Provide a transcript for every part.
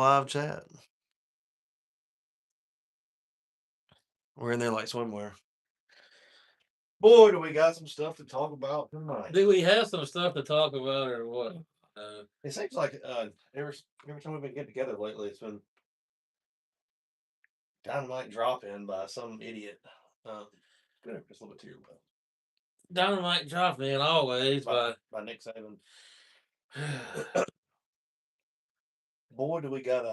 live chat. We're in there like swimwear. Boy, do we got some stuff to talk about tonight. Do we have some stuff to talk about or what? It seems like every time we've been getting together lately, it's been dynamite drop in by some idiot. Just a little bit too, but Dynamite drop in always by Nick Satan. Boy, do we got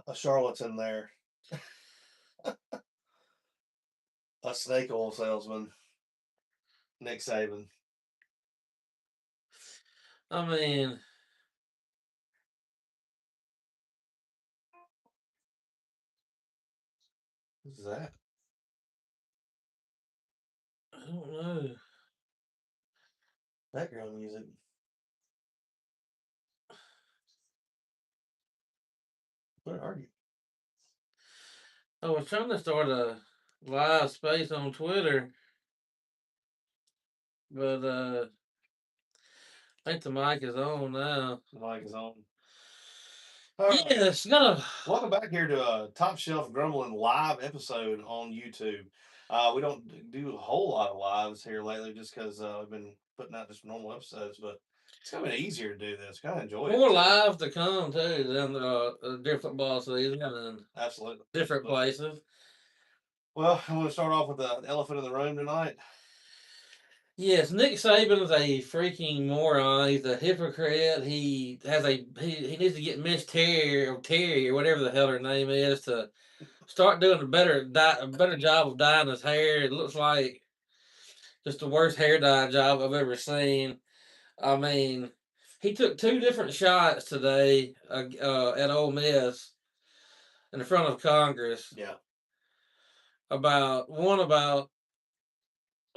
a charlatan there. A snake oil salesman. Nick Saban. I mean, What's that? I don't know. Background music. Where are you? I was trying to start a live space on Twitter, but I think the mic is on now. The mic is on. Yes, Welcome back here to Top Shelf Grumbling live episode on YouTube. We don't do a whole lot of lives here lately just because we've been putting out just normal episodes, but it's kind of been easier to do this. Kind of enjoy more it. live to come too than different football season and absolutely different places. Well, I want to start off with the elephant in the room tonight. Yes, Nick Saban is a freaking moron. He's a hypocrite. He needs to get Miss Terry or whatever the hell her name is to start doing a better job of dyeing his hair. It looks like just the worst hair dye job I've ever seen. I mean, he took 2 different shots today at Ole Miss in front of Congress. Yeah. About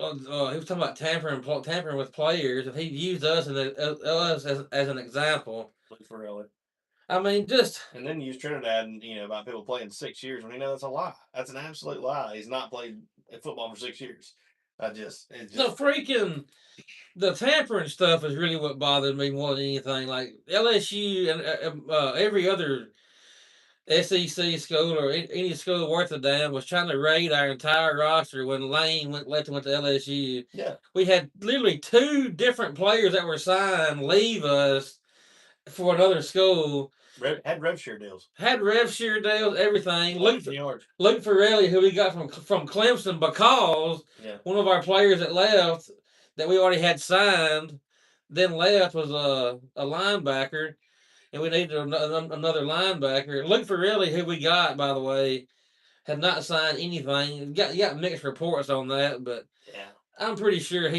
he was talking about tampering with players, and he used us as an example. For really. I mean, and then use Trinidad and about people playing 6 years when that's a lie. That's an absolute lie. He's not played football for 6 years. The tampering stuff is really what bothered me more than anything. Like LSU and every other SEC school or any school worth a damn was trying to raid our entire roster when Lane went to LSU. Yeah. We had literally 2 different players that were signed leave us for another school. Had rev share deals. Everything. Luke Farrelly, who we got from Clemson because one of our players that left that we already had signed then left was a linebacker. And we needed another linebacker. Luke Farrelly, who we got, by the way, had not signed anything. Got mixed reports on that, but I'm pretty sure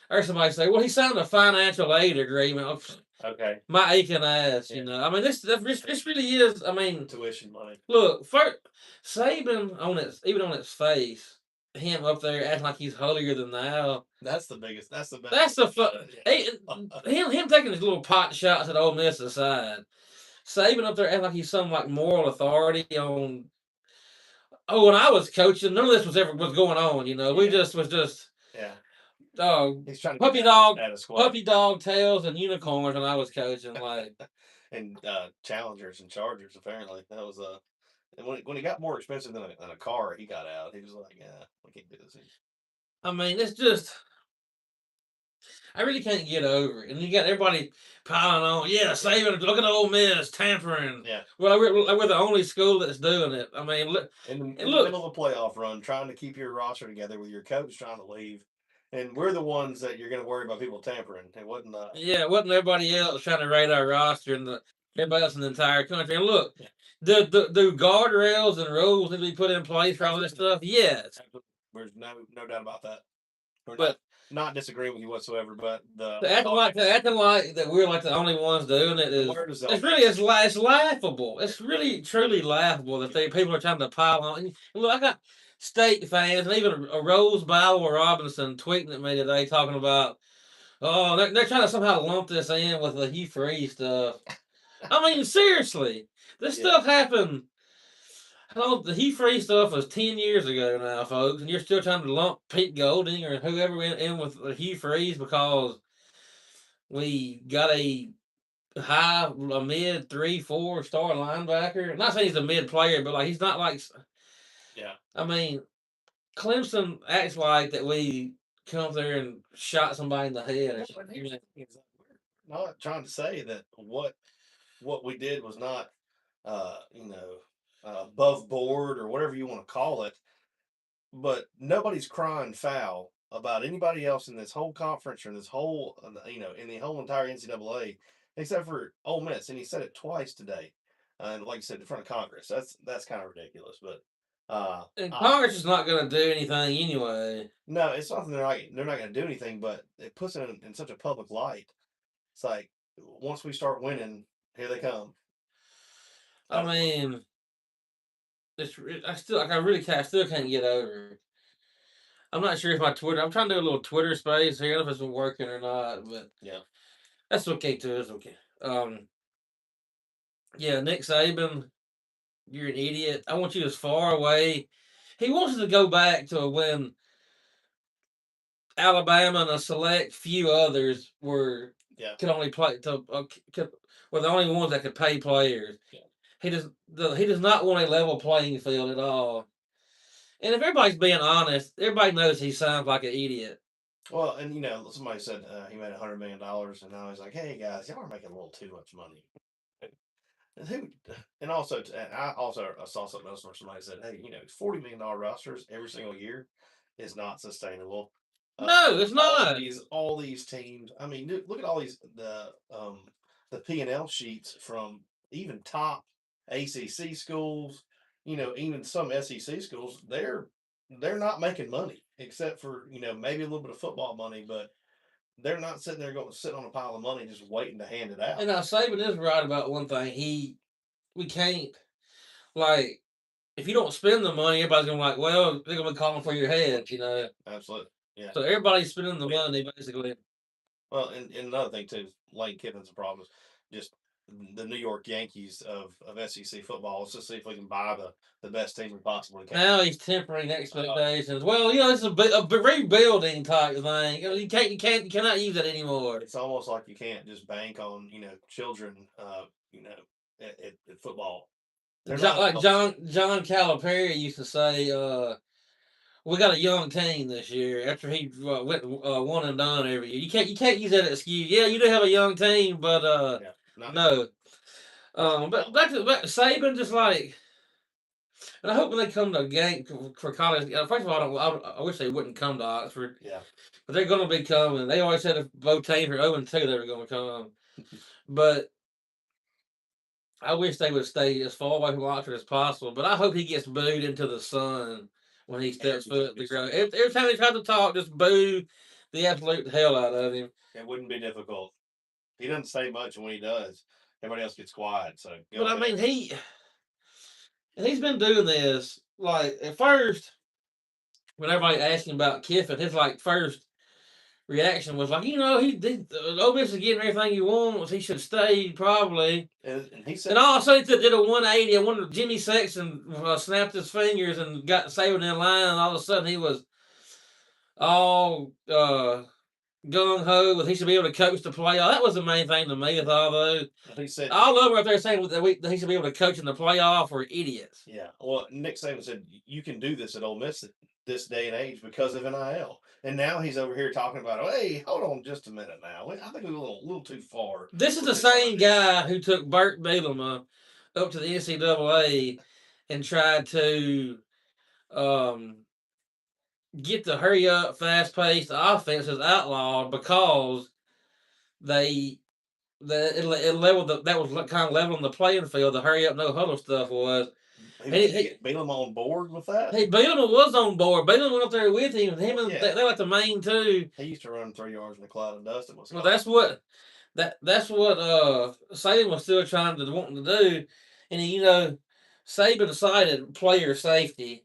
or somebody say, well, he signed a financial aid agreement. Okay. My aching ass, I mean, this really is. I mean, tuition money. Look, Saban even on its face, him up there acting like he's holier than thou. That's the biggest. That's the best. That's the him taking his little pot shots at Ole Miss aside. Saban up there acting like he's some like moral authority on. Oh, when I was coaching, none of this was going on. We just was just. Yeah. He's trying to puppy dog tails and unicorns when I was coaching, like. And Challengers and Chargers. Apparently, that was And when he got more expensive than a car, he got out. He was like, "Yeah, we can't do this." I mean, it's just. I really can't get over it. And you got everybody piling on. Yeah, Saban, look at Ole Miss, tampering. Yeah. Well, we're the only school that's doing it. I mean, look. In the middle of a playoff run, trying to keep your roster together with your coach trying to leave. And we're the ones that you're going to worry about people tampering. It wasn't. It wasn't everybody else trying to raid our roster and everybody else in the entire country. And look, the guardrails and rules need to be put in place for all this stuff. Yes. There's no doubt about that. But not disagreeing with you whatsoever, but acting like that we're like the only ones doing it is it's laughable. It's really truly laughable that people are trying to pile on. And look, I got state fans and even a Rose Bowell Robinson tweeting at me today talking about they're trying to somehow lump this in with the Hugh Freeze stuff. I mean, seriously, this stuff happened. The Hugh Freeze stuff was 10 years ago now, folks, and you're still trying to lump Pete Golding or whoever went in with Hugh Freeze because we got a a mid 3-4 star linebacker. I'm not saying he's a mid player, but like he's not like. Yeah. I mean, Clemson acts like that we come there and shot somebody in the head. We're not trying to say that what we did was not, above board or whatever you want to call it. But nobody's crying foul about anybody else in this whole conference or in this whole, in the whole entire NCAA, except for Ole Miss. And he said it twice today, and like you said, in front of Congress. That's kind of ridiculous. But and Congress is not going to do anything anyway. No, it's not that they're not going to do anything, but it puts it in such a public light. It's like once we start winning, here they come. I mean, I still can't get over it. I'm not sure if my Twitter. I'm trying to do a little Twitter space here. I don't know if it's been working or not, but yeah, that's okay too. It's okay. Yeah, Nick Saban, you're an idiot. I want you as far away. He wants us to go back to when Alabama and a select few others could only play were the only ones that could pay players. Yeah. He does not want a level playing field at all. And if everybody's being honest, everybody knows he sounds like an idiot. Well, and somebody said he made $100 million, and now he's like, "Hey guys, y'all are making a little too much money." And also, and I saw something else where somebody said, "Hey, $40 million rosters every single year is not sustainable." No, it's not. All these teams. I mean, look at all these the P&L sheets from even top ACC schools. Even some SEC schools. They're not making money except for maybe a little bit of football money, but they're not sitting there sitting on a pile of money just waiting to hand it out. And now Saban is right about one thing. We can't, like, if you don't spend the money, everybody's gonna be like, well, they're gonna be calling for your head, Absolutely, yeah. So everybody's spending the money basically. Well, and another thing too, Lane Kiffin's a problem. Just the New York Yankees of SEC football. Let's just see if we can buy the best team we possibly can. Now he's tempering expectations. Well, it's a rebuilding type thing. You cannot use it anymore. It's almost like you can't just bank on children, at football. Like John Calipari used to say, we got a young team this year. After he went one and done every year, you can't use that excuse. Yeah, you do have a young team, but no. But back to Saban, just like, and I hope when they come to a game for college. First of all, I wish they wouldn't come to Oxford. Yeah, but they're going to be coming. They always said if both teams were 0-2, they were going to come. But I wish they would stay as far away from Oxford as possible. But I hope he gets booed into the sun when he steps foot the ground. Every time he tries to talk, just boo the absolute hell out of him. It wouldn't be difficult. He doesn't say much, and when he does, everybody else gets quiet. So, but ahead. I mean, he's been doing this like at first when everybody asked him about Kiffin, his first reaction was like, Ole Miss is getting everything he wants. He should stay probably. And he said, and all of a sudden he did a 180. I wonder if Jimmy Sexton snapped his fingers and got Saban in line. And all of a sudden he was all gung ho. He should be able to coach the playoff. That was the main thing to me. Although he said all of them up there saying that he should be able to coach in the playoff were idiots. Yeah. Well, Nick Saban said you can do this at Ole Miss this day and age because of NIL. And now he's over here talking about, hey, hold on just a minute now. I think we're a little too far. This is the same guy who took Burt Bielema up to the NCAA and tried to get the hurry up, fast paced offenses outlawed because it leveled that was kind of leveling the playing field. The hurry up, no huddle stuff was. He Bielema on board with that? Hey, Bielema was on board. Bielema went up there with him. They're like the main two. He used to run 3 yards in a cloud of dust. Well, that's what Saban was still wanting to do, and Saban decided player safety,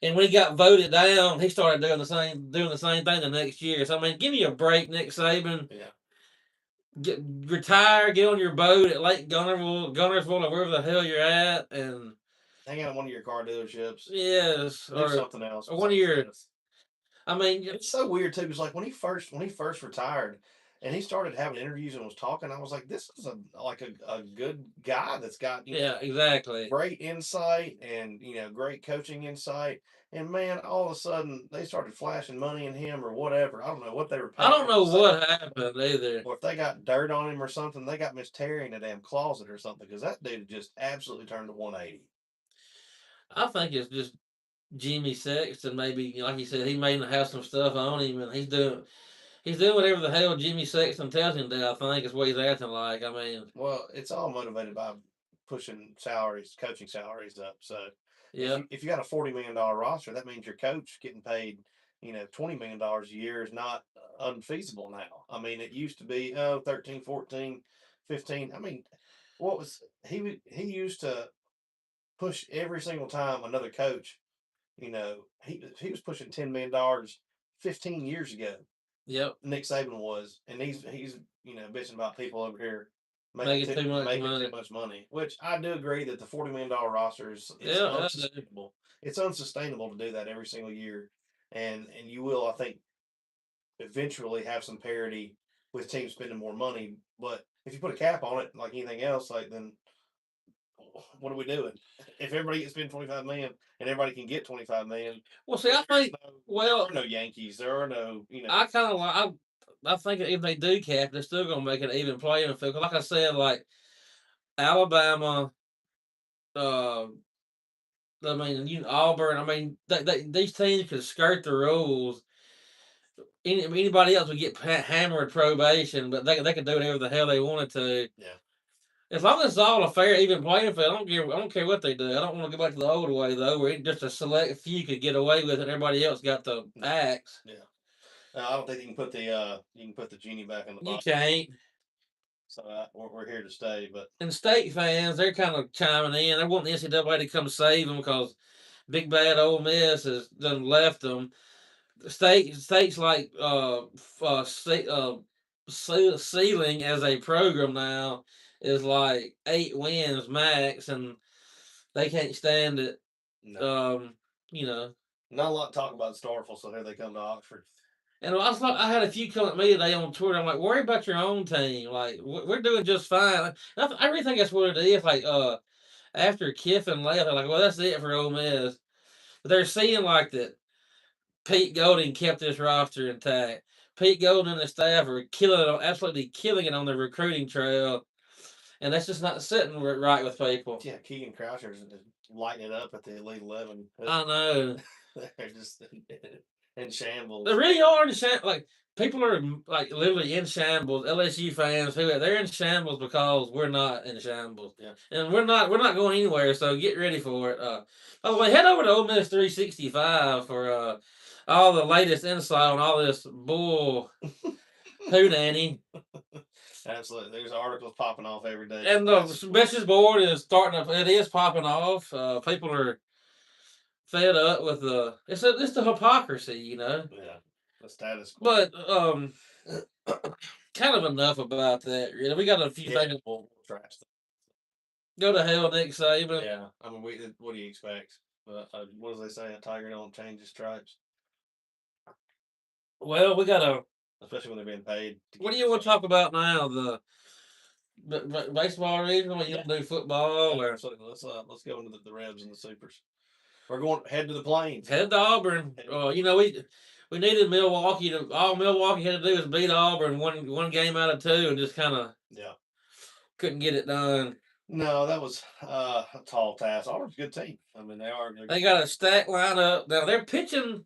and when he got voted down, he started doing the same thing the next year. So I mean, give me a break, Nick Saban. Yeah. Retire, get on your boat at Lake Gunnersville, or wherever the hell you're at, and hang out at one of your car dealerships. Yes, or something else. Or one of your. I mean, it's so weird too. Because like when he first retired, And he started having interviews and was talking. I was like, this is a good guy that's got Yeah, exactly. great insight and great coaching insight. And man, all of a sudden they started flashing money in him or whatever. I don't know what they were I paying don't him know to say, what happened either. or if they got dirt on him or something. They got Miss Terry in a damn closet or something because that dude just absolutely turned to 180. I think it's just Jimmy Sexton. Maybe like you said, he may have some stuff on him, and he's doing whatever the hell Jimmy Sexton tells him to. I think is what he's acting like. I mean, well, it's all motivated by pushing salaries, coaching salaries up. So yeah, if you got a $40 million roster, that means your coach getting paid, $20 million a year is not unfeasible now. I mean, it used to be 13, 14, 15. I mean, what was he used to push every single time another coach, he was pushing $10 million 15 years ago. yep, Nick Saban was, and he's bitching about people over here making too much making money. too much money. Which I do agree that the $40 million roster is Yeah, unsustainable. It's unsustainable to do that every single year, and you will, I think, eventually have some parity with teams spending more money. But if you put a cap on it, like anything else, then what are we doing? If everybody can spend 25 million and everybody can get 25 million, well, see, I think there are no Yankees. There are no, I kind of like. I think if they do cap, they're still gonna make it even playing field. 'Cause like I said, like Alabama, uh, I mean, Auburn. I mean, these teams could skirt the rules. Anybody else would get hammered probation, but they could do whatever the hell they wanted to. Yeah. As long as it's all a fair, even playing field, I don't care. I don't care what they do. I don't want to go back to the old way though, where just a select few could get away with it, and everybody else got the axe. Yeah. I don't think you can put the genie back in the You bottle. can't. So we're here to stay. But And state fans, they're kind of chiming in. They're wanting the NCAA to come save them because big bad Ole Miss has done left them. States like ceiling as a program now is like 8 wins max, and they can't stand it. no, You know. not a lot to talk about Starful. So here they come to Oxford. And I had a few come at me today on Twitter. I'm like, worry about your own team. Like, we're doing just fine. I really think that's what it is. Like, after Kiffin left, they're like, well, that's it for Ole Miss. But they're seeing like that Pete Golding kept this roster intact. Pete Golding and the staff are absolutely killing it on the recruiting trail, and that's just not sitting right with people. Yeah, Keegan Croucher's just lighting it up at the Elite 11. I know. They're just in shambles. They really are in shambles. Like, people are like literally in shambles. LSU fans, they're in shambles because we're not in shambles. Yeah. And we're not going anywhere. So get ready for it. By the way, head over to Ole Miss 365 for all the latest insight on all this bull hoodanny. Absolutely, there's articles popping off every day. And the message board is starting up. It is popping off. People are fed up with it's the hypocrisy, Yeah, the status quo. But kind of enough about that. Really, we got a few things. Go to hell, Nick Saban. Yeah, I mean, what do you expect? What do they say? A tiger don't change his stripes. Well, we got especially when they're being paid. What do you want to talk about now? The baseball regional? You want to do football or? So let's go into the Rebs and the Supers. We're going head to the Plains. Head to Auburn. We needed Milwaukee to. All Milwaukee had to do was beat Auburn one game out of two, and just kind of couldn't get it done. No, that was a tall task. Auburn's a good team. I mean, They got a stacked lineup. Now their pitching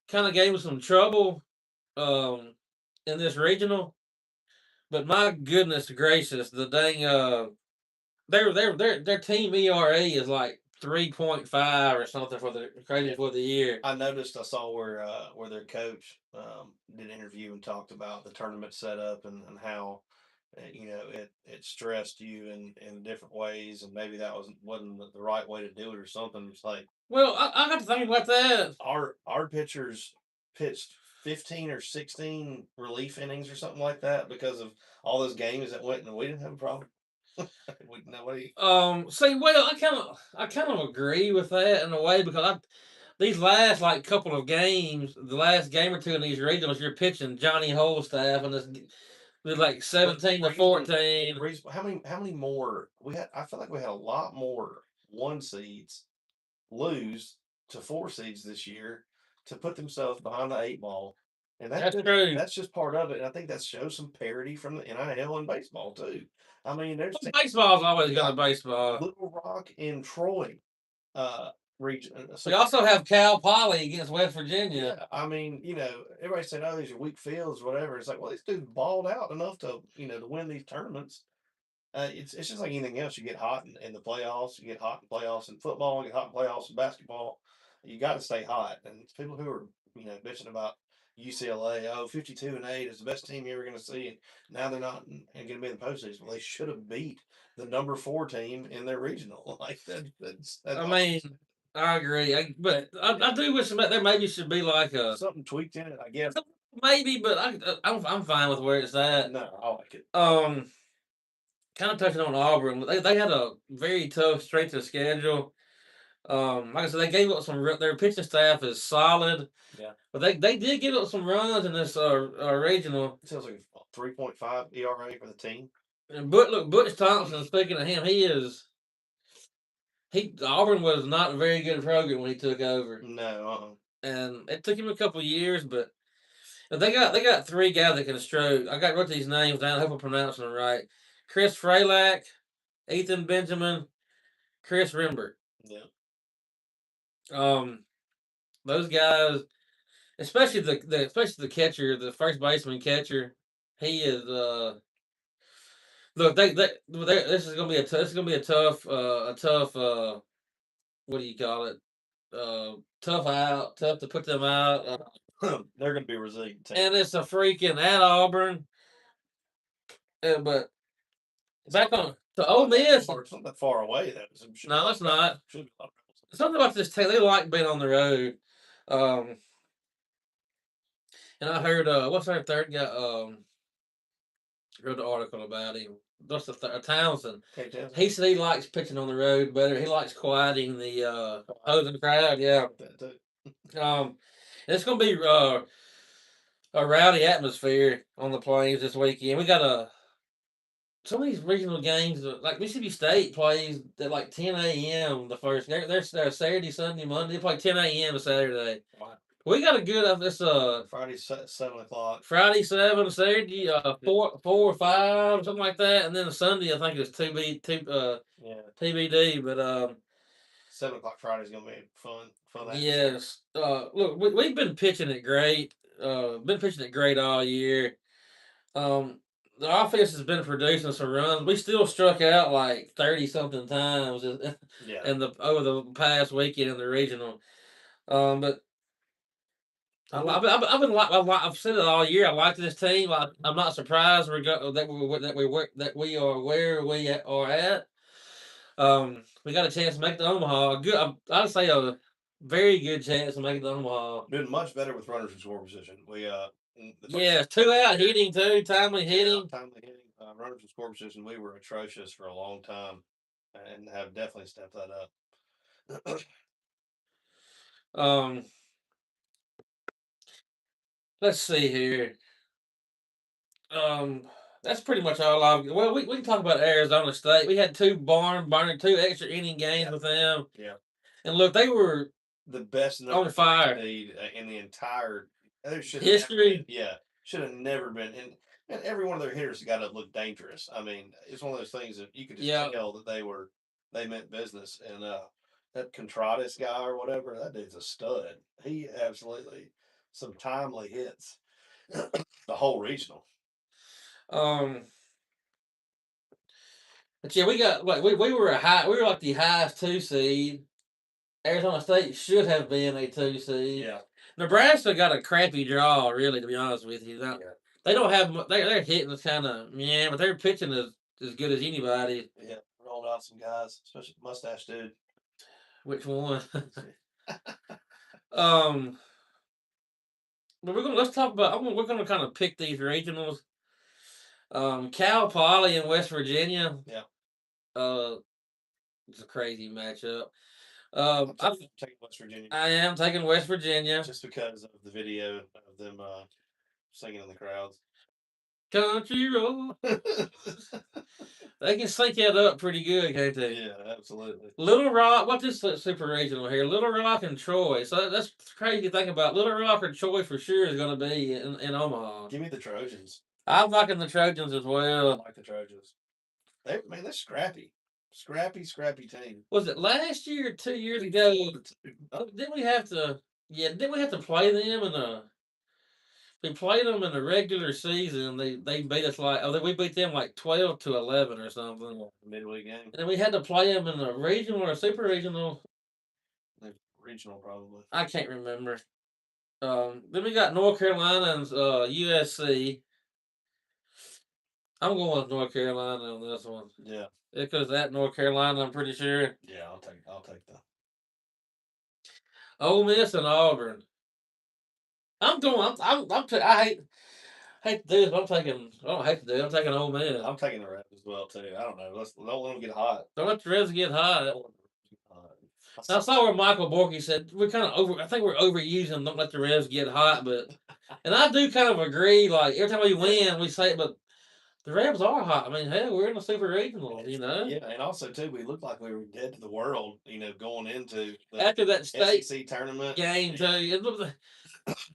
kind of gave us some trouble in this regional, but my goodness gracious, the dang their team ERA is like 3.5 or something for the year. I noticed. I saw where their coach did an interview and talked about the tournament setup and how it stressed you in different ways, and maybe that wasn't the right way to do it or something. It's like, well, I got to think about that. Our pitchers pitched 15 or 16 relief innings or something like that because of all those games that went, and we didn't have a problem. See, well, I kind of agree with that in a way because these last like couple of games, the last game or two in these regionals, you're pitching Johnny Holstaff and this with like 17-14. How many more we had? I feel like we had a lot more 1 seeds lose to 4 seeds this year to put themselves behind the 8 ball. And that's true. That's just part of it. And I think that shows some parity from the NIL and baseball too. I mean, there's baseball's always got a baseball. Little Rock and Troy region. We also have Cal Poly against West Virginia. Yeah, I mean, everybody said, "Oh, these are weak fields, whatever." It's like, well, these dudes balled out enough to win these tournaments. It's just like anything else. You get hot in the playoffs. You get hot in playoffs in football. You get hot in playoffs in basketball. You got to stay hot. And people who are bitching about UCLA, 52-8 is the best team you're ever going to see, and now they're not going to be in the postseason. Well, they should have beat the number 4 team in their regional. Like that's I mean, I agree, but I do wish there maybe should be like something tweaked in it. I guess maybe, but I'm fine with where it's at. No, I like it. Kind of touching on Auburn, they had a very tough strength of schedule. Like I said, they gave up their pitching staff is solid. Yeah, but they did give up some runs in this regional. It sounds like 3.5 ERA for the team. And Butch Thompson. Speaking of him, Auburn was not a very good program when he took over. No, and it took him a couple years, but they got 3 guys that can stroke. I wrote these names down. I hope I'm pronouncing them right. Chris Fralak, Ethan Benjamin, Chris Rimbert. Yeah. Those guys, especially the catcher, the first baseman catcher, he is look, this is gonna be a tough what do you call it? Tough out, tough to put them out. They're gonna be resilient. And it's a freaking at Auburn. But back on to Ole Miss. It's not that far away. No, it's not. Something about this team. They like being on the road. And I heard what's our third guy? Wrote an article about him. What's the Townsend? He said he likes pitching on the road better. He likes quieting the opposing crowd. Yeah. It's gonna be a rowdy atmosphere on the Plains this weekend. We got some of these regional games, like Mississippi State plays at like 10 a.m. the first. They're Saturday, Sunday, Monday. They play 10 a.m. Saturday. Wow. We got a good this Friday 7:00. Friday 7, Saturday 4 or 5, something like that, and then Sunday I think it's TBD. But 7:00 Friday is gonna be fun. Yes. Look, we've been pitching it great. Been pitching it great all year. The offense has been producing some runs. We still struck out like 30 something times over the past weekend in the regional. But I've said it all year. I like this team. I'm not surprised that we are where we are at. We got a chance to make the Omaha. I'd say a very good chance to make the Omaha. Been much better with runners in scoring position. We 2 out hitting too, timely hitting. Runners in scoring position. We were atrocious for a long time, and have definitely stepped that up. Let's see here. That's pretty much all we can talk about Arizona State. We had 2 burning 2 extra inning games with them. Yeah. And look, they were the best on fire in the entire history. Should have never been. And every one of their hitters got to look dangerous. I mean, it's one of those things that you could just tell that they meant business. And that Contreras guy or whatever, that dude's a stud. He absolutely some timely hits. The whole regional. But yeah, we got like we were like the highest 2 seed. Arizona State should have been a 2 seed. Yeah. Nebraska got a crappy draw, really, to be honest with you. They don't have they're hitting is kind of but they're pitching as good as anybody. Yeah, rolled out some guys, especially the mustache dude. Which one? But let's talk about. We're gonna kind of pick these regionals. Cal Poly in West Virginia. Yeah. It's a crazy matchup. I'm I, taking West Virginia I am taking West Virginia. just because of the video of them singing in the crowds. Country road. They can sync that up pretty good, can't they? Yeah, absolutely. Little Rock, what's this super regional here? Little Rock and Troy. So that's crazy to think about. Little Rock or Troy for sure is going to be in Omaha. Give me the Trojans. I'm liking the Trojans as well. I like the Trojans. They're scrappy. Scrappy team. Was it last year or 2 years ago? Didn't we have to? Yeah, didn't we have to play them in the? We played them in the regular season. They beat us we beat them like 12-11 or something. Midweek game. And we had to play them in the regional or super regional. Regional probably. I can't remember. Then we got North Carolina and USC. I'm going with North Carolina on this one. Yeah. Because at North Carolina, I'm pretty sure. Yeah, I'll take the Ole Miss and Auburn. I hate to do this, but I don't hate to do it. I'm taking Ole Miss. I'm taking the Rebs as well too. I don't know. Don't let them get hot. Don't let the Rebs get hot. I saw where Michael Borky said I think we're overusing don't let the Rebs get hot, and I do kind of agree. Like every time we win, we say it, but the Rebs are hot. I mean, hell, we're in a super regional, Yeah, and also too, we looked like we were dead to the world, going into after that state SEC tournament game too. Look,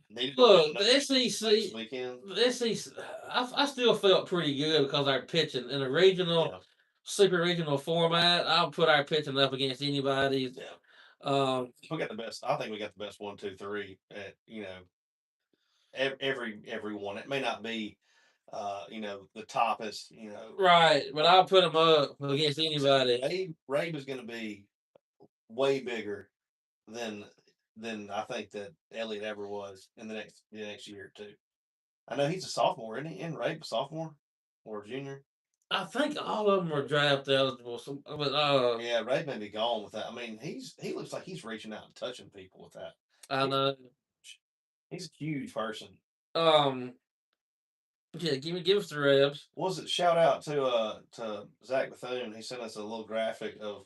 the SEC weekend. The SEC, I still felt pretty good because our pitching in a regional, super regional format. I'll put our pitching up against anybody. Yeah. We got the best. I think we got the best 1, 2, 3 at every one. It may not be the toppest. Right, but I'll put them up against anybody. Rabe is going to be way bigger than I think that Elliott ever was in the next year or two. I know he's a sophomore, isn't he? Isn't Rabe a sophomore or a junior? I think all of them are draft eligible. Yeah, Ray may be gone with that. I mean, he looks like he's reaching out and touching people with that. I know. He's a huge person. Yeah, give us the Rebs. Was it shout out to Zach Bethune? He sent us a little graphic of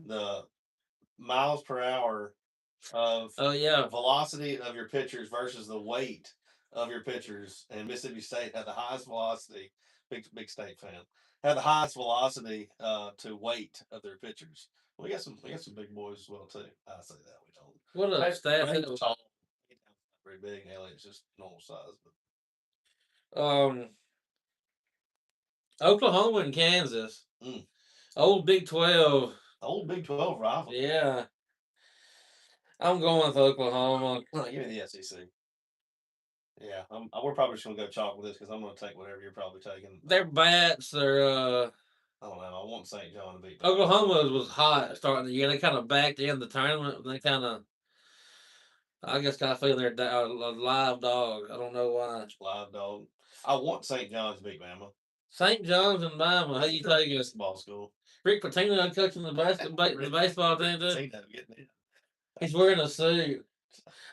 the miles per hour of velocity of your pitchers versus the weight of your pitchers, and Mississippi State had the highest velocity. Big State fan. Had the highest velocity to weight of their pitchers. We got some big boys as well too. I say that we don't. What a staff! Tall, very big. Elliott's just normal size. But. Oklahoma and Kansas. Old Big 12. Old Big 12 rival. Yeah. I'm going with Oklahoma. Give me the SEC. Yeah, we're probably just gonna go chalk with this because I'm gonna take whatever you're probably taking. Their bats are. I don't know. I want St. John to beat them. Oklahoma was hot starting the year. They kind of backed in the tournament. They I guess kind of feel they're a live dog. I don't know why. Live dog. I want St. John's to beat Bama. St. John's and Bama. How you taking us? Ball school. Rick Pitino coaching the baseball team too. He's wearing a suit.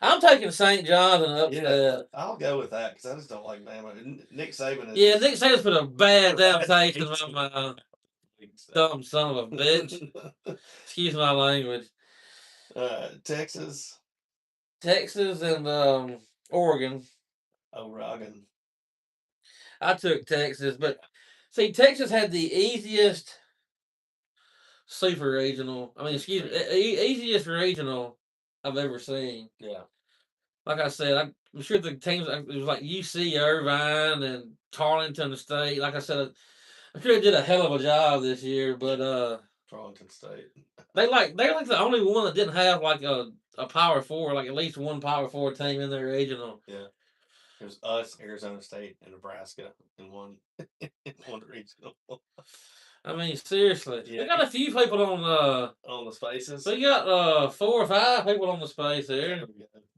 I'm taking St. John's and upset. Yeah, I'll go with that because I just don't like Bama. Nick Saban is. Yeah, Nick Saban's put a bad damn taste in my mouth. Dumb son of a bitch. Excuse my language. Texas and Oregon. Oregon. I took Texas, but see, Texas had the easiest super regional. I mean, easiest regional I've ever seen. Yeah. Like I said, I'm sure the teams it was like UC Irvine and Tarleton State. Like I said, I'm sure they did a hell of a job this year, but Tarleton State. they're like the only one that didn't have like a Power Four, like at least one Power Four team in their regional. Yeah. There's us, Arizona State, and Nebraska in one regional. I mean, seriously, we got a few people on the spaces. We got 4 or 5 people on the space here.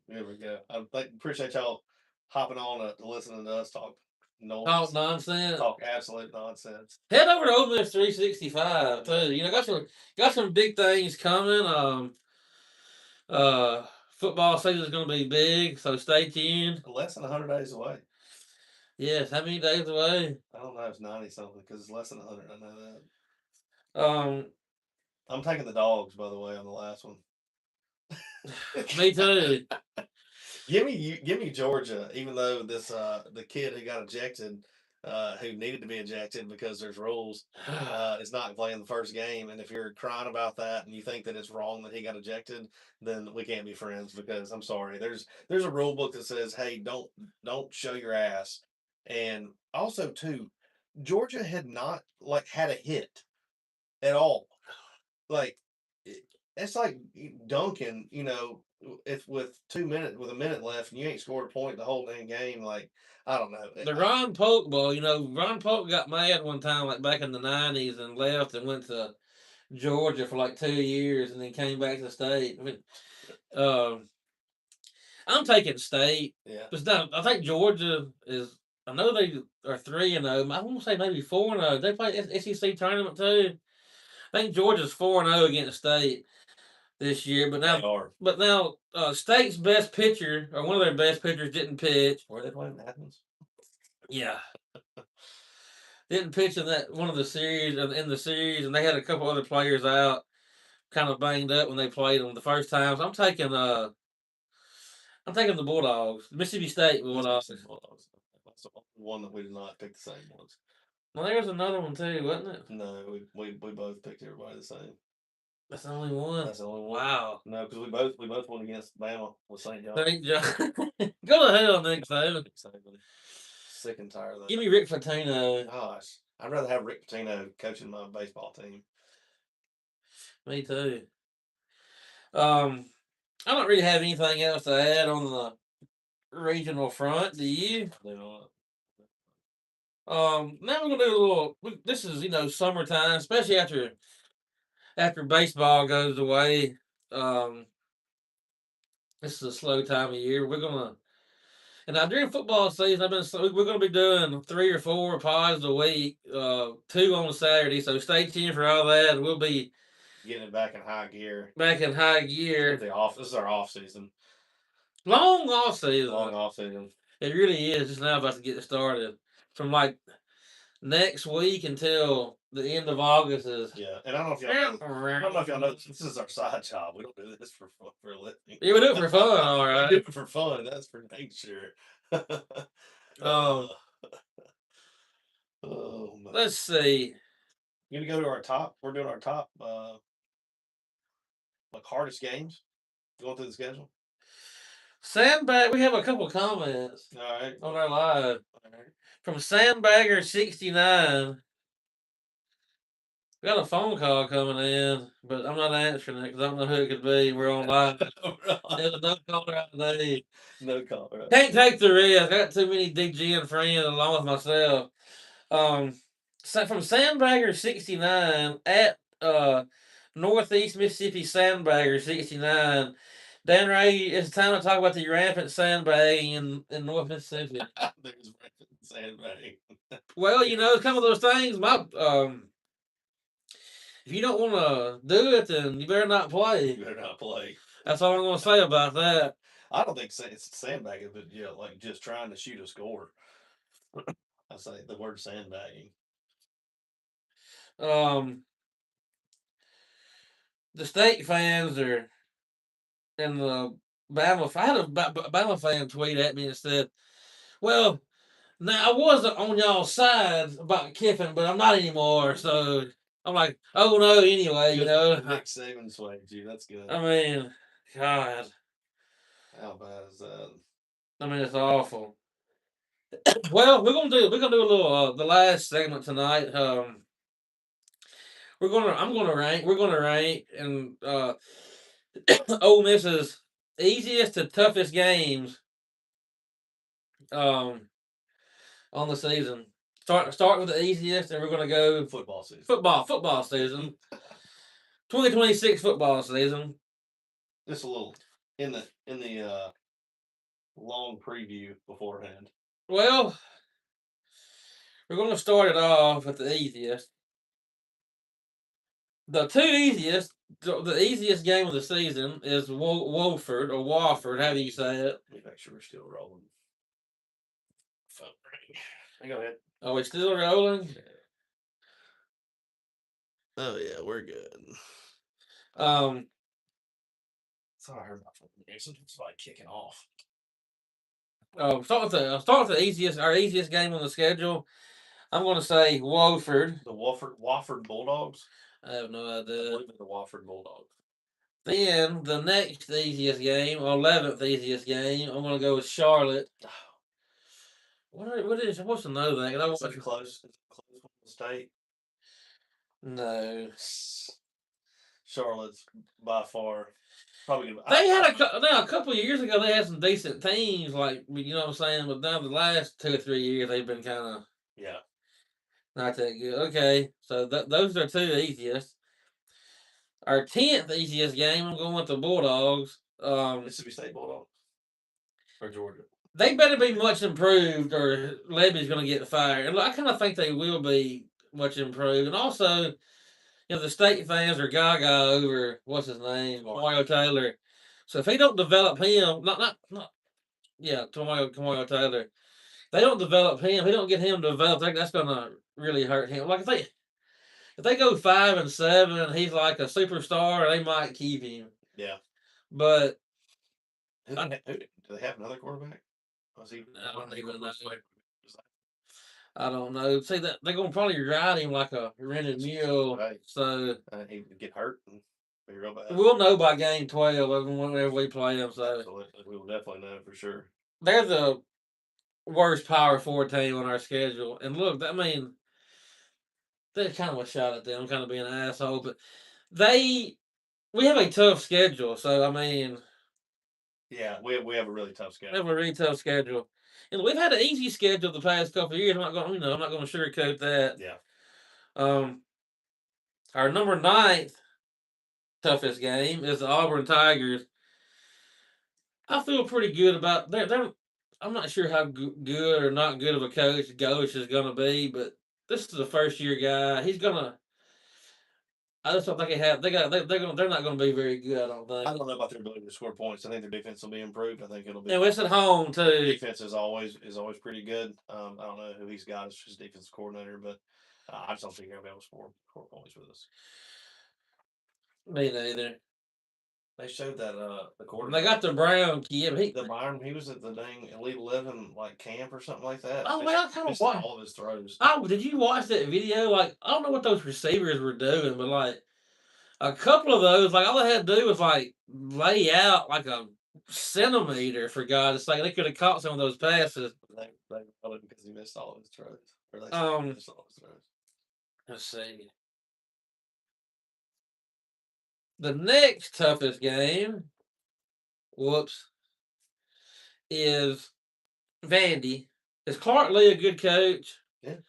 There we go. I appreciate y'all hopping on listening to us talk nonsense. Talk absolute nonsense. Head over to Ole Miss 365 too. Got some big things coming. Football season is going to be big, so stay tuned. Less than 100 days away. Yes, how many days away? I don't know. It's 90 something because it's less than 100. I know that. I'm taking the Dogs, by the way, on the last one. Me too. Give me Georgia, even though this the kid who got ejected, who needed to be ejected because there's rules, is not playing the first game. And if you're crying about that and you think that it's wrong that he got ejected, then we can't be friends because I'm sorry. There's a rule book that says, hey, don't show your ass. And also too, Georgia had not like had a hit at all. Like it's like Duncan, if with 2 minutes with a minute left and you ain't scored a point the whole dang game, like I don't know. The Ron Polk ball, Ron Polk got mad one time, like back in the '90s, and left and went to Georgia for like 2 years, and then came back to the state. I mean, I'm taking state. Yeah. I think Georgia is. I know they are 3-0. I want to say maybe 4-0. They play SEC tournament too. I think Georgia's 4-0 against state this year, but now state's best pitcher or one of their best pitchers didn't pitch. Where they playing Athens? Yeah. Didn't pitch in that one of the series in the series, and they had a couple other players out, kind of banged up when they played them the first time. So I'm taking the Bulldogs, Mississippi State Bulldogs. That's the one that we did not pick the same ones. Well, there was another one too, wasn't it? No, we both picked everybody the same. That's the only one. That's the only one. Wow. No, because we both went against Bama with St. John. St. John. Go to hell, Nick Satan. Sick and tired of that. Give me Rick Pitino. Gosh, I'd rather have Rick Pitino coaching my baseball team. Me too. I don't really have anything else to add on the regional front. Do you? No. Now we're gonna do a little. This is summertime, especially after baseball goes away. This is a slow time of year. And now during football season, we're gonna be doing 3 or 4 pods a week, 2 on Saturday. So stay tuned for all that. We'll be getting it back in high gear. This is our off season. Long off season. Long off season. It really is just now about to get started. From like next week until the end of August is. Yeah, and I don't know if y'all know this is our side job. We don't do this for a living. Yeah, we do it for fun, all right. We do it for fun. That's for dang sure. Let's see. You gonna go to our top? We're doing our top hardest games. Going through the schedule. Sandbag. We have a couple comments. All right. On our live. All right. From Sandbagger69. We got a phone call coming in, but I'm not answering it because I don't know who it could be. We're on live. There's no caller out today. No caller. Can't take the risk. I got too many DGN friends along with myself. From Sandbagger69 at Northeast Mississippi Sandbagger69. Dan Ray, it's time to talk about the rampant sandbagging in North Mississippi. There's rampant sandbagging. Well, it's kind of those things. If you don't want to do it, then you better not play. You better not play. That's all I'm going to say about that. I don't think it's sandbagging, but like just trying to shoot a score. I say the word sandbagging. The state fans are in the Bama. I had a Bama fan tweet at me and said, "Well, now I wasn't on y'all's side about Kiffin, but I'm not anymore." So I'm like, "Oh no!" Anyway, Nick Saban swayed you. That's good. I mean, God, how bad is that? I mean, it's awful. Well, we're gonna do a little the last segment tonight. We're gonna rank and Ole Miss's easiest to toughest games on the season. Start with the easiest, and we're gonna go football season. Football season. 2026 football season. Just a little in the long preview beforehand. Well, we're gonna start it off with the easiest. The easiest game of the season is Wofford or Wofford, however you say it. Let me make sure we're still rolling. Phone ring. Go ahead. Are we still rolling? Yeah. Oh yeah, we're good. thought I heard about it. It's like kicking off. Start with the easiest game on the schedule. I'm going to say Wofford. The Wofford Bulldogs. I have no I idea. believe in the Wofford Bulldogs. Then the next easiest game, or 11th easiest game, I'm going to go with Charlotte. What's the know that? Is it close? Is it close with the state? No. Charlotte's by far probably gonna. They had a couple of years ago. They had some decent teams, like you know what I'm saying. But now the last 2 or 3 years, they've been kind of not that good. Okay, so those are two easiest. Our 10th easiest game, I'm going with the Bulldogs. Mississippi State Bulldogs or Georgia. They better be much improved, or Levy's going to get fired. And I kind of think they will be much improved. And also, you know, the state fans are gaga over what's his name, Mario Taylor. So if he don't develop him, Mario Taylor. They don't develop him. He don't get him developed. That's going to really hurt him. Like if they go 5-7, and he's like a superstar, they might keep him. Yeah, but do they have another quarterback? I don't even know. I don't know. See that they're gonna probably ride him like a rented mule. Right. So he would get hurt and be real bad. We'll know by game 12 whenever we play them. So absolutely, we will definitely know for sure. They're the worst Power 4 team on our schedule, and look, I mean, they're kind of a shot at them, kind of being an asshole, but we have a tough schedule. So I mean. Yeah, we have a really tough schedule. We have a really tough schedule, and we've had an easy schedule the past couple of years. I'm not going to sugarcoat that. Yeah. Our number 9th toughest game is the Auburn Tigers. I feel pretty good about they're. I'm not sure how good or not good of a coach Ghosh is going to be, but this is the first year guy. He's gonna. I just don't think they have. They're not going to be very good. I don't think. I don't know about their ability to score points. I think their defense will be improved. I think it'll be. And it's at home too. Defense is always pretty good. I don't know who he's got as his defense coordinator, but I just don't think he'll be able to score points with us. Me neither. They showed that the quarterback. They got the Brown kid. He was at the dang Elite 11 like camp or something like that. Oh, well, I kind of watched all of his throws. Oh, did you watch that video? Like, I don't know what those receivers were doing, but like a couple of those, like all they had to do was like lay out like a centimeter for God's sake. They could have caught some of those passes. They probably because he missed all of his throws. Or they missed all of his throws. Let's see. The next toughest game, is Vandy. Is Clark Lee a good coach? Yeah.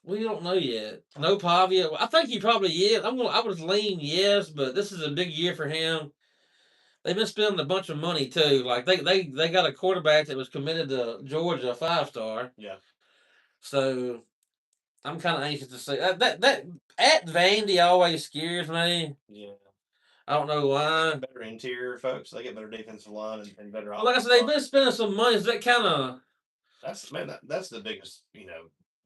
We don't know yet. No Pavia. I think he probably is. I would lean yes, but this is a big year for him. They've been spending a bunch of money too. Like they got a quarterback that was committed to Georgia, a 5-star. Yeah. So I'm kind of anxious to see that at Vandy always scares me. Yeah. I don't know why. Better interior folks. They get better defensive line and better. Well, like I said, they've been spending some money. Is that kind of? That's the biggest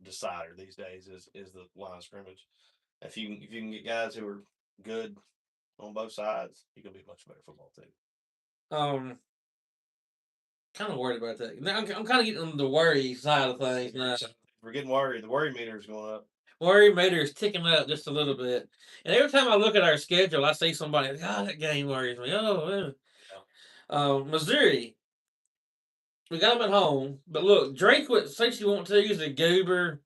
decider these days is the line of scrimmage. If you can get guys who are good on both sides, you can be a much better football team. Kind of worried about that. Now, I'm kind of getting on the worry side of things now. We're getting worried. The worry meter is going up. Worry meter is ticking up just a little bit. And every time I look at our schedule, I see somebody, God, that game worries me. Oh, man. Missouri. We got them at home. But look, Drinkwitz thinks you want to use a goober,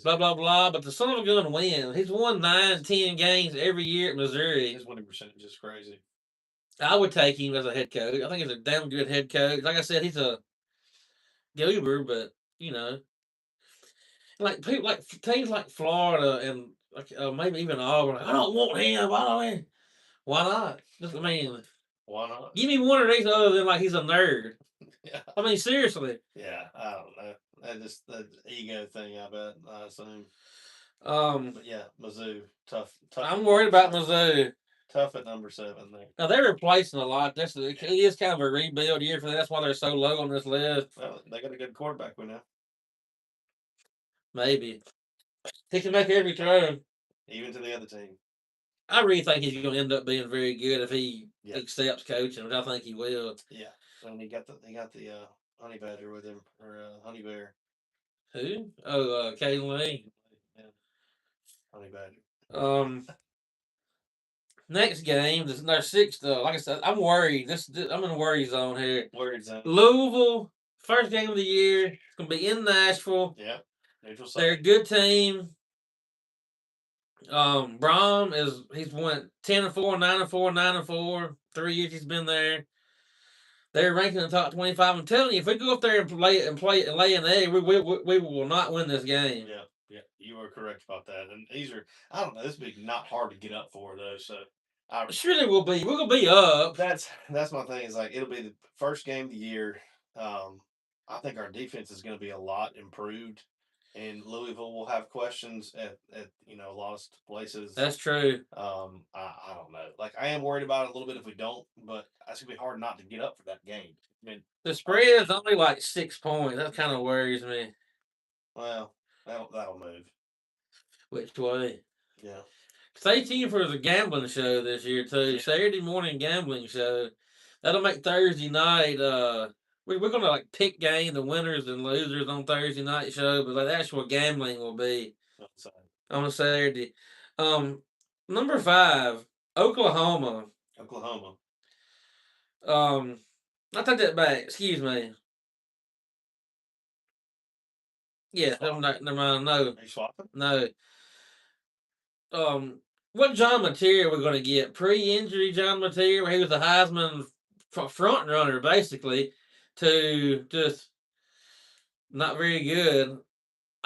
blah, blah, blah. But the son of a gun wins. He's won 9-10 games every year at Missouri. His winning percentage is crazy. I would take him as a head coach. I think he's a damn good head coach. Like I said, he's a goober, but, like people like teams like Florida and maybe even Auburn. I don't want him. Why not? Why not? Give me one of these other than like he's a nerd. Yeah. I mean, seriously. Yeah, I don't know. That's the ego thing. I bet. I assume. But yeah, Mizzou tough. I'm worried about Mizzou. Tough at number 7 there. Now they're replacing a lot. It is kind of a rebuild year for them. That's why they're so low on this list. Well, they got a good quarterback we know. Maybe he can make every throw. Even to the other team. I really think he's going to end up being very good if he accepts coaching, which I think he will. Yeah, and he got the honey badger with him, or honey bear. Who? Oh, Caden Lee. Yeah. Honey badger. Next game, our sixth. Like I said, I'm worried. I'm in a worry zone here. Worried zone. Louisville, first game of the year. It's gonna be in Nashville. Yeah, neutral site. They're a good team. Brom he's went 10-4, 9-4, 9-4. 3 years he's been there. They're ranking in the top 25. I'm telling you, if we go up there and play and lay an egg, we will not win this game. Yeah, you are correct about that. And these are, I don't know, this would be not hard to get up for though. So surely we'll be. We're gonna be up. That's my thing. Is like it'll be the first game of the year. I think our defense is going to be a lot improved, and Louisville will have questions at a lot of places. That's true. I don't know. Like I am worried about it a little bit if we don't, but it's gonna be hard not to get up for that game. I mean, the spread is only like 6 points. That kind of worries me. Well, that'll move. Which way? Yeah. Stay tuned for the gambling show this year too. Yeah. Saturday morning gambling show. That'll make Thursday night. We're gonna like pick game the winners and losers on Thursday night show, but like the actual gambling will be on a Saturday. Number 5, Oklahoma. I take that back. Excuse me. Yeah, never mind. No. Are you swapping? No. What John Mateer we're going to get? Pre-injury John Mateer, where he was the Heisman front runner, basically, to just not very good.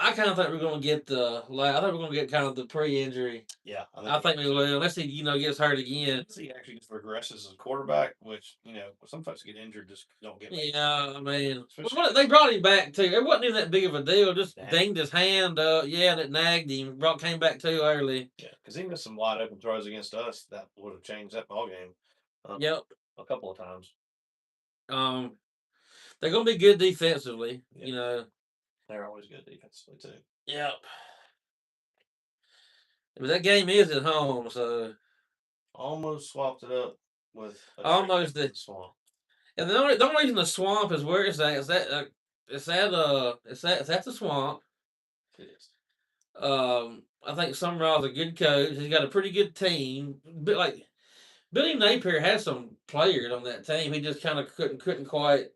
I kind of think we're going to get I think we're going to get kind of the pre-injury. Yeah, I think we will. Unless he gets hurt again. Unless he actually just regresses as a quarterback, which some folks get injured just don't get. Yeah, I mean, they brought him back too. It wasn't even that big of a deal. Just dinged his hand up. Yeah, and it nagged him. Came back too early. Yeah, because he missed some wide open throws against us that would have changed that ball game. Yep, a couple of times. They're going to be good defensively. Yep. They're always good defensively too. Yep. But that game is at home, so almost swapped it up with almost the swamp. And the only reason the swamp is where it's at is that it's at the swamp. It is. I think Summerall's a good coach. He's got a pretty good team. But like Billy Napier had some players on that team. He just kind of couldn't quite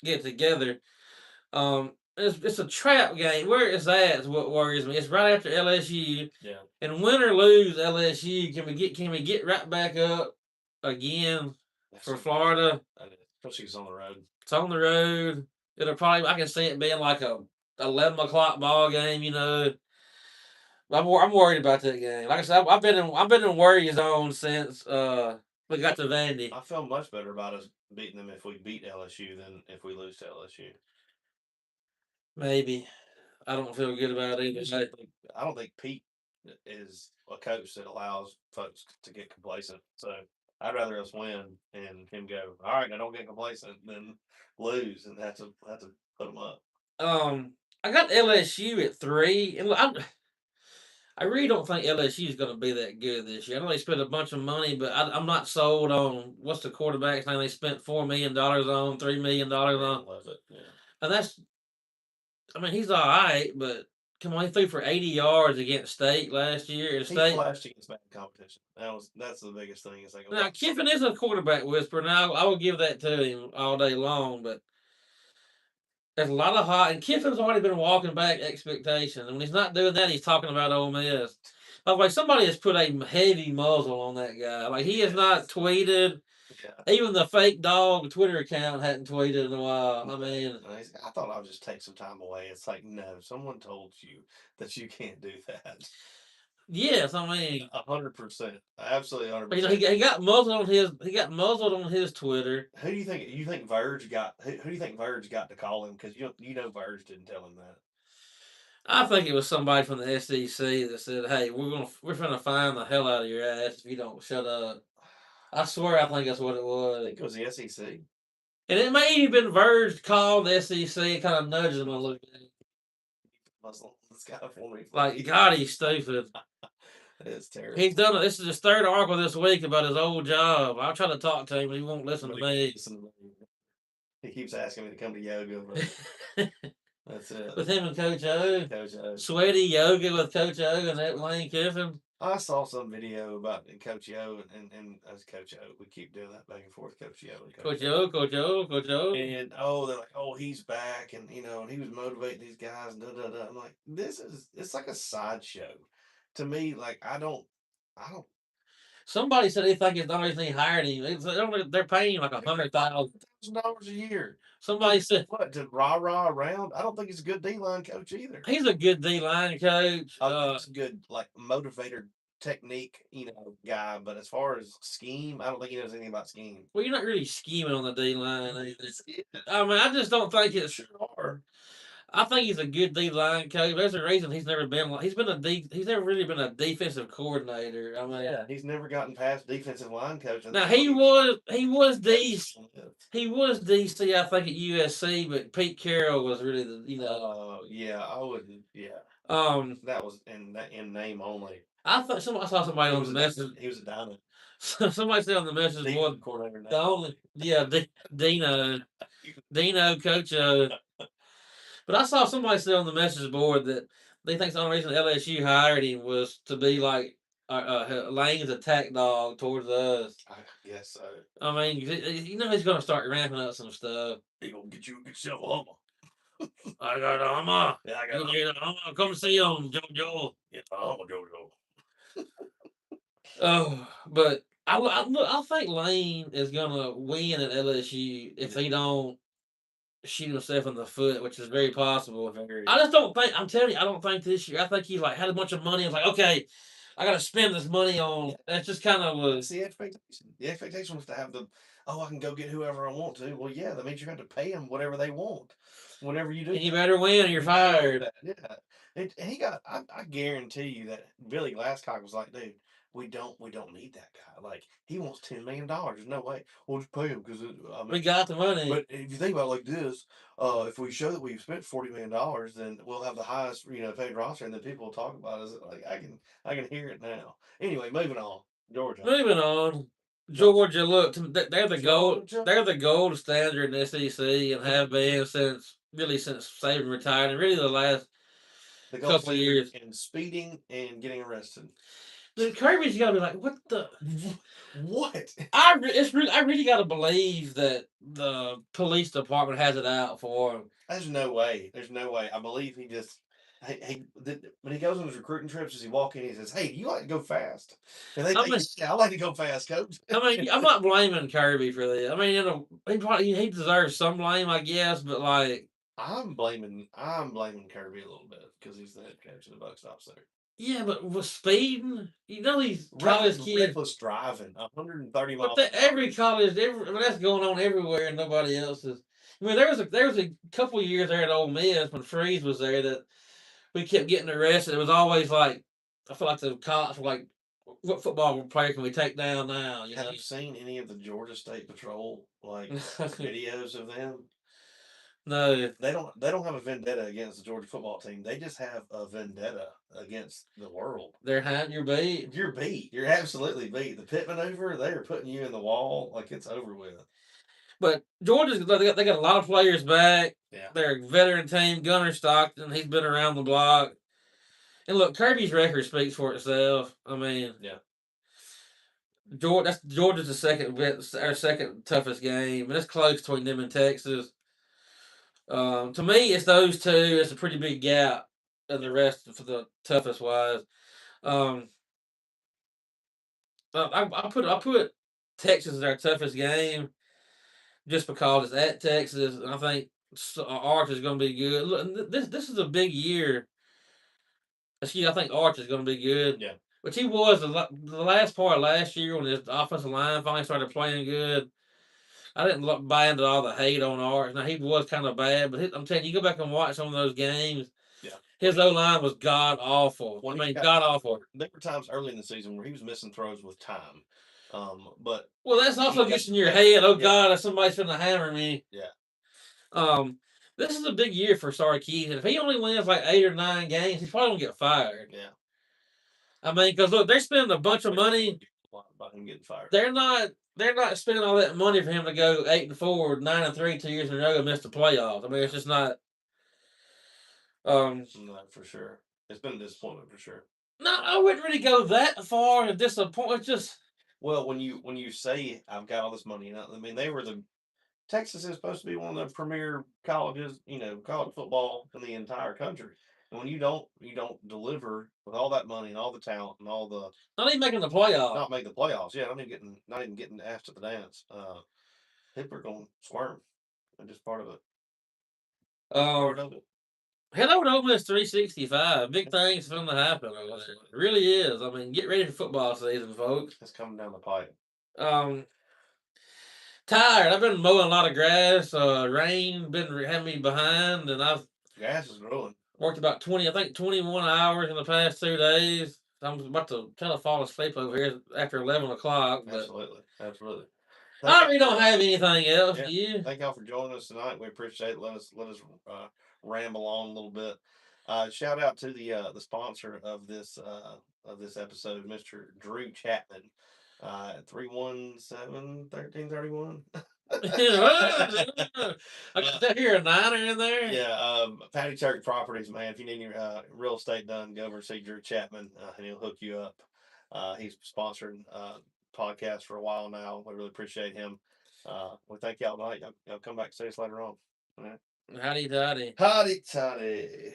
get together. It's a trap game. Where it's at is what worries me. It's right after LSU. Yeah. And win or lose LSU, can we get right back up again for Florida? Especially it's on the road. It's on the road. I can see it being like a 11 o'clock ball game. I'm worried about that game. Like I said, I've been in worry zone since we got to Vandy. I feel much better about us beating them if we beat LSU than if we lose to LSU. Maybe. I don't feel good about it either. I don't think Pete is a coach that allows folks to get complacent. So I'd rather us win and him go, all right, now don't get complacent, than lose and have to put them up. I got LSU at 3, and I really don't think LSU is going to be that good this year. I know they spent a bunch of money, but I'm not sold on what's the quarterback's name they spent $4 million on, $3 million on. I love it. Yeah. And he's all right, but come on, he threw for 80 yards against State last year. He flashed against bad competition. That's the biggest thing. It's like, now Kiffin is a quarterback whisperer. Now I will give that to him all day long, but there's a lot of hot, and Kiffin's already been walking back expectations. And when he's not doing that, he's talking about Ole Miss. Like somebody has put a heavy muzzle on that guy. Like he has not tweeted. Yeah. Even the fake dog Twitter account hadn't tweeted in a while. I mean, I thought I would just take some time away. It's like, no, someone told you that you can't do that. Yes, I mean 100%, absolutely 100%. He got muzzled on his Twitter. Who do you think? You think Verge got? Who do you think Verge got to call him? Because you Verge didn't tell him that. I think it was somebody from the SEC that said, "Hey, we're gonna find the hell out of your ass if you don't shut up." I swear, I think that's what it was. I think it was the SEC. And it may even been Verge called the SEC and kind of nudged him a little bit. Muzzle this guy for me. Like, God, he's stupid. It's terrible. He's done it. This is his third article this week about his old job. I'll try to talk to him, but he won't listen to me. He keeps asking me to come to yoga, but that's it. With him and Coach O. Coach O. Sweaty yoga with Coach O and that Lane Kiffin. I saw some video about Coach O and as Coach O. We keep doing that back and forth, Coach O and Coach O, Coach O, Coach O. And they're like, oh, he's back, and and he was motivating these guys, and da da da. I'm like, it's like a sideshow. To me, like I don't. Somebody said they think it's the only reason he hired him. They're paying like $100,000 a year. Somebody said what to rah around? I don't think he's a good D-line coach either. He's a good D-line coach. He's a good like motivator technique, guy. But as far as scheme, I don't think he knows anything about scheme. Well, you're not really scheming on the D-line. I mean, I just don't think it's sure. I think he's a good D-line coach. There's a reason he's never been he's never really been a defensive coordinator. I mean, yeah, he's never gotten past defensive line coach. Now he was DC. He was DC, I think, at USC, but Pete Carroll was really the yeah, I wouldn't. Yeah. That was in name only. I thought I saw somebody on the message. He was a dino. Somebody said on the message board. The only Dino Coach. But I saw somebody say on the message board that they think the only reason LSU hired him was to be like Lane's attack dog towards us. I guess so. I mean, he's going to start ramping up some stuff. He gonna get yourself a Hummer. I got a Hummer. Yeah, I got a Hummer. Come see him, JoJo. Yeah, a Hummer, JoJo. Oh, but I think Lane is gonna win at LSU if he don't shoot himself in the foot, which is very possible. I just don't think. I'm telling you, I don't think this year. I think he had a bunch of money. I was like, okay, I got to spend this money on. That's just kind of was the expectation. The expectation was to have I can go get whoever I want to. Well, yeah, that means you're going to pay them whatever they want. Whatever you do, and you better win, or you're fired. Yeah, and he got. I guarantee you that Billy Glasscock was like, dude. We don't need that guy. Like he wants $10 million. There's no way. We'll just pay him because we got the money. But if you think about it like this, if we show that we've spent $40 million, then we'll have the highest paid roster, and then people will talk about us. Like I can hear it now. Anyway, moving on. Georgia. Moving on. Georgia, look, they're the gold. They're the gold standard in the SEC and have been since Saban retired, and really the last couple of years. And speeding and getting arrested. Then Kirby's got to be like, what the? What? I really got to believe that the police department has it out for him. There's no way. I believe he just. When he goes on his recruiting trips, does he walk in? He says, "Hey, do you like to go fast?" And they think, "Yeah, I like to go fast, coach." I mean, I'm not blaming Kirby for that. I mean, he deserves some blame, I guess, but like, I'm blaming Kirby a little bit because he's the head coach of the Buck Stops there. Yeah, but with speeding, these college kids reckless driving, 130 miles. But every college, that's going on everywhere, and nobody else is. I mean, there was a couple years there at Ole Miss when Freeze was there that we kept getting arrested. It was always like I feel like the cops were like, "What football player can we take down now?" Have you seen any of the Georgia State Patrol videos of them? No, they don't have a vendetta against the Georgia football team. They just have a vendetta against the world. They're hunting your beat. You're beat. You're absolutely beat. The pit maneuver, they are putting you in the wall like it's over with. But Georgia's they got a lot of players back. Yeah. They're a veteran team. Gunnar Stockton, he's been around the block. And look, Kirby's record speaks for itself. I mean, yeah. Georgia's our second toughest game, and it's close between them and Texas. To me, it's those two. It's a pretty big gap in the rest for the toughest wise. I put Texas as our toughest game just because it's at Texas, and I think Arch is going to be good. Look, this is a big year. I think Arch is going to be good. Yeah. Which he was the last part of last year when his offensive line finally started playing good. I didn't buy into all the hate on Arch. Now, he was kind of bad, but I'm telling you, go back and watch some of those games. Yeah. His O-line was god-awful. God-awful. There were times early in the season where he was missing throws with time. But well, that's also gets in your head. Oh, God, somebody's going to hammer me. Yeah. This is a big year for Sarkisian. If he only wins like 8 or 9 games, he's probably going to get fired. Yeah. I mean, because look, they're spending a bunch of money. About him getting fired. They're not spending all that money for him to go 8-4, 9-3, 2 years in a row and miss the playoffs. I mean, it's just not. No, for sure. It's been a disappointment for sure. No, I wouldn't really go that far to disappoint. It's just well, when you say I've got all this money, I mean they were the Texas is supposed to be one of the premier colleges, college football in the entire country. And when you don't deliver with all that money and all the talent and all the not even making the playoffs. Not make the playoffs, yeah, not even getting asked to the dance. People are going to squirm. And just part of it. Part of it. Head over to Ole Miss 365. Big things going to happen. It really is. I mean, get ready for football season, folks. It's coming down the pipe. Tired. I've been mowing a lot of grass. Rain been having me behind, and I've grass is growing. Worked about 21 hours in the past 2 days. I'm about to kind of fall asleep over here after 11 o'clock. But Absolutely. I really don't have anything else. Yeah. You? Thank y'all for joining us tonight. We appreciate it. Let us ramble on a little bit. Shout out to the sponsor of this episode, Mr. Drew Chapman. 317-1331. I got hear a niner in there. Yeah, Patty Church Properties, man. If you need your real estate done, go over and see Drew Chapman, and he'll hook you up. He's sponsored podcast for a while now. We really appreciate him. We thank y'all tonight. Y'all come back and see us later on. All right. Howdy toddy. Howdy toddy.